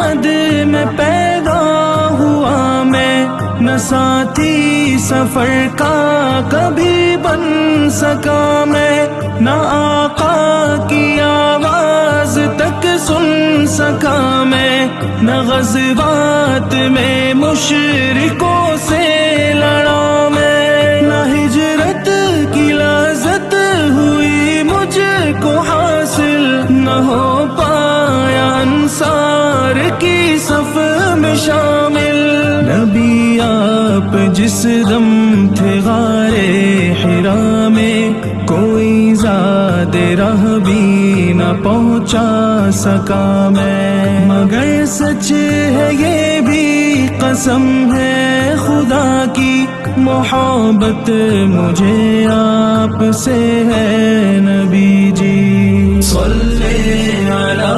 بعد میں پیدا ہوا میں، نہ ساتھی سفر کا کبھی بن سکا میں، نہ آقا کی آواز تک سن سکا میں، نہ غزوات میں مشرکوں سے لڑا میں، نہ ہجرت کی لذت ہوئی مجھ کو حاصل، نہ ہو پایا انصار کی صف میں شامل۔ نبی آپ جس دم تھے غارِ حرا میں، کوئی زاد راہ بھی نہ پہنچا سکا میں، مگر سچ ہے یہ بھی قسم ہے خدا کی، محبت مجھے آپ سے ہے نبی جی۔ صلی علی